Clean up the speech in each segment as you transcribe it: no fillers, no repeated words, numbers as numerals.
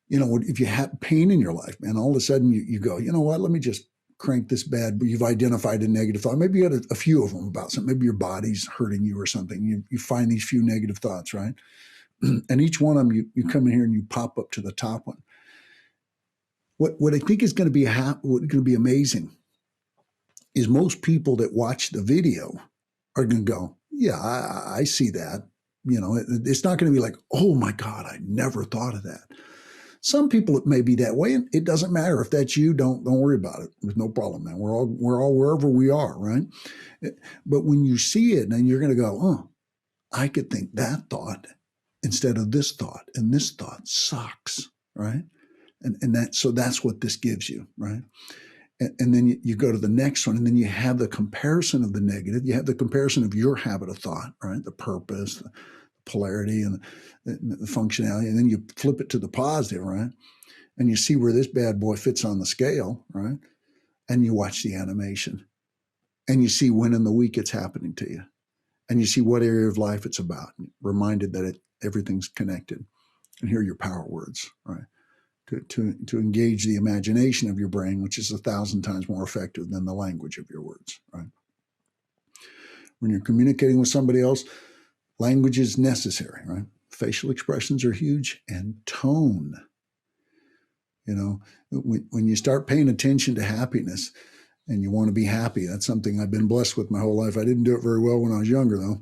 You know, if you have pain in your life, man, all of a sudden you go, you know what, let me just crank this bad, but you've identified a negative thought. Maybe you had a few of them about something. Maybe your body's hurting you or something. You find these few negative thoughts, right? And each one of them, you come in here and you pop up to the top one. What I think is going to be going to be amazing is most people that watch the video are going to go, yeah, I see that. You know, it's not going to be like, oh my God, I never thought of that. Some people it may be that way, and it doesn't matter if that's you. Don't worry about it. There's no problem, man. We're all wherever we are, right? But when you see it, and you're going to go, oh, I could think that thought instead of this thought, and this thought sucks, right? And that's what this gives you, right? And then you go to the next one, and then you have the comparison of the negative. You have the comparison of your habit of thought, right? The purpose, the polarity, and the functionality. And then you flip it to the positive, right? And you see where this bad boy fits on the scale, right? And you watch the animation. And you see when in the week it's happening to you. And you see what area of life it's about. Reminded that everything's connected. And here are your power words, right? To engage the imagination of your brain, which is 1,000 times more effective than the language of your words, right? When you're communicating with somebody else, language is necessary, right? Facial expressions are huge, and tone. You know, when you start paying attention to happiness and you want to be happy, that's something I've been blessed with my whole life. I didn't do it very well when I was younger, though.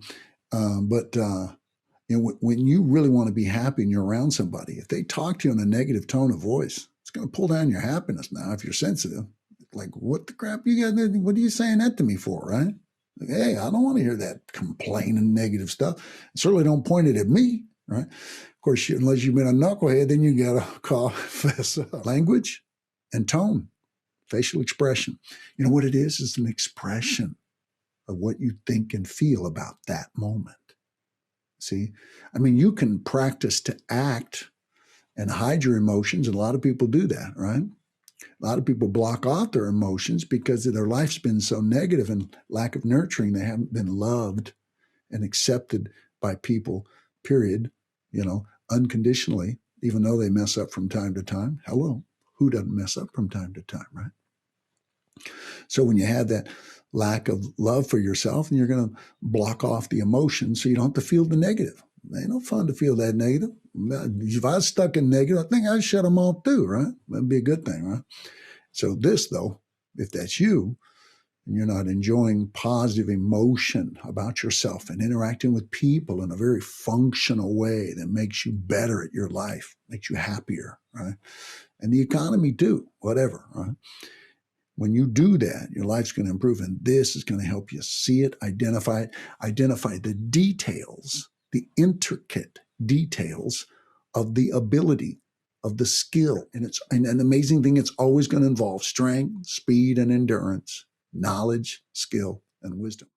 You know, when you really want to be happy and you're around somebody, if they talk to you in a negative tone of voice, it's going to pull down your happiness. Now, if you're sensitive, like, what the crap you got? What are you saying that to me for, right? Like, hey, I don't want to hear that complaining negative stuff. Certainly don't point it at me, right? Of course, unless you've been a knucklehead, then you got to call fess up. Language and tone, facial expression. You know what it is? It's an expression of what you think and feel about that moment. See, I mean, you can practice to act and hide your emotions, and a lot of people do that, right? A lot of people block off their emotions because their life's been so negative and lack of nurturing. They haven't been loved and accepted by people, period, you know, unconditionally, even though they mess up from time to time. Hello, who doesn't mess up from time to time, right? So when you have that lack of love for yourself, and you're going to block off the emotions so you don't have to feel the negative. It ain't no fun to feel that negative. If I was stuck in negative, I think I'd shut them off too, right? That'd be a good thing, right? So this, though, if that's you, and you're not enjoying positive emotion about yourself and interacting with people in a very functional way that makes you better at your life, makes you happier, right? And the economy too, whatever, right? When you do that, your life's going to improve, and this is going to help you see it, identify the details, the intricate details of the ability, of the skill. And it's an amazing thing. It's always going to involve strength, speed, and endurance, knowledge, skill, and wisdom.